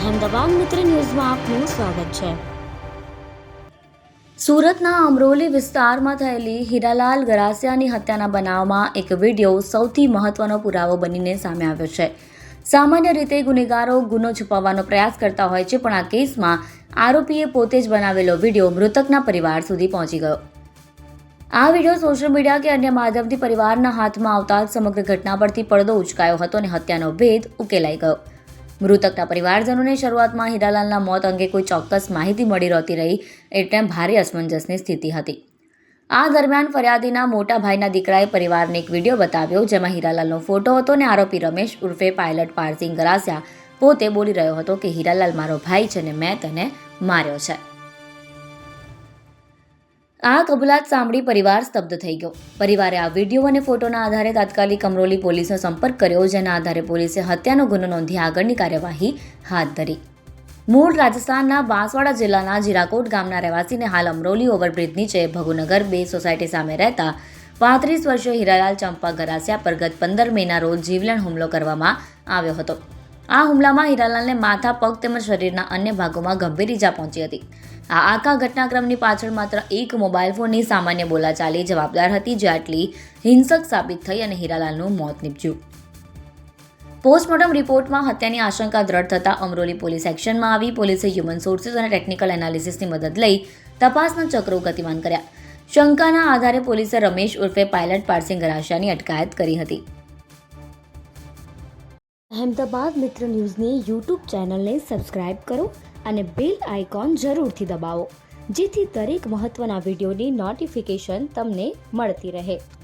અહેમદાબાદ મિત્ર ન્યૂઝમાં આપનું સ્વાગત છે। સુરતના અમરોલી વિસ્તારમાં થયેલી હીરાલાલ ગરાસિયાની હત્યાના બનાવમાં એક વિડીયો સૌથી મહત્વનો પુરાવો બનીને સામે આવ્યો છે। સામાન્ય રીતે ગુનેગારો ગુનો છુપાવવાનો પ્રયાસ કરતા હોય છે, પણ આ કેસમાં આરોપીએ પોતે જ બનાવેલો વિડીયો મૃતકના પરિવાર સુધી પહોંચી ગયો। આ વિડીયો સોશિયલ મીડિયા કે અન્ય માધ્યમથી પરિવારના હાથમાં આવતા જ સમગ્ર ઘટના પરથી પડદો ઉચકાયો હતો અને હત્યાનો ભેદ ઉકેલાઈ ગયો। મૃતકના પરિવારજનોને શરૂઆતમાં હીરાલાલના મોત અંગે કોઈ ચોક્કસ માહિતી મળી રહેતી રહી, એટલે ભારે અસમંજસની સ્થિતિ હતી। આ દરમિયાન ફરિયાદીના મોટા ભાઈના દીકરાએ પરિવારને એક વિડીયો બતાવ્યો, જેમાં હીરાલાલનો ફોટો હતો અને આરોપી રમેશ ઉર્ફે પાયલટ પારસિંગ ગરાસિયા પોતે બોલી રહ્યો હતો કે હીરાલાલ મારો ભાઈ છે અને મેં તેને માર્યો છે। આ કબૂલાત સાંભળી પરિવાર સ્તબ્ધ થઈ ગયો। પરિવારે આ વિડીયો અને ફોટોના આધારે તાત્કાલિક અમરોલી પોલીસનો સંપર્ક કર્યો, જેના આધારે પોલીસે હત્યાનો ગુનો નોંધી આગળની કાર્યવાહી હાથ ધરી। મૂળ રાજસ્થાનના બાંસવાડા જિલ્લાના જીરાકોટ ગામના રહેવાસીને હાલ અમરોલી ઓવરબ્રિજ નીચે ભગુનગર 2 સોસાયટી સામે રહેતા 35 વર્ષીય હીરાલાલ ચંપા ગરાસિયા પર ગત 15 મેના રોજ જીવલેણ હુમલો કરવામાં આવ્યો હતો। આ હુમલામાં હીરાલાલને માથા, પગ તેમજ શરીરના અન્ય ભાગોમાં ગંભીર ઈજા પહોંચી હતી। આ આખા ઘટનાક્રમની પાછળ માત્ર એક મોબાઈલ ફોનની સામાન્ય બોલાચાલી જવાબદાર હતી, જે આટલી હિંસક સાબિત થઈ અને હીરાલાલનું મોત નીપજ્યું। પોસ્ટમોર્ટમ રિપોર્ટમાં હત્યાની આશંકા દ્રઢ થતાં અમરોલી પોલીસ એક્શનમાં આવી। પોલીસે હ્યુમન સોર્સિસ અને ટેકનિકલ એનાલિસિસની મદદ લઈ તપાસના ચક્રો ગતિમાન કર્યા। શંકાના આધારે પોલીસે રમેશ ઉર્ફે પાયલટ પારસિંગ ગરાસિયાની અટકાયત કરી હતી। અહેમદાબાદ મિત્ર ન્યૂઝની યુટ્યુબ ચેનલને સબસ્ક્રાઇબ કરો અને બેલ આઇકોન જરૂરથી દબાવો, જેથી દરેક મહત્વના વિડીયોની નોટિફિકેશન તમને મળતી રહે।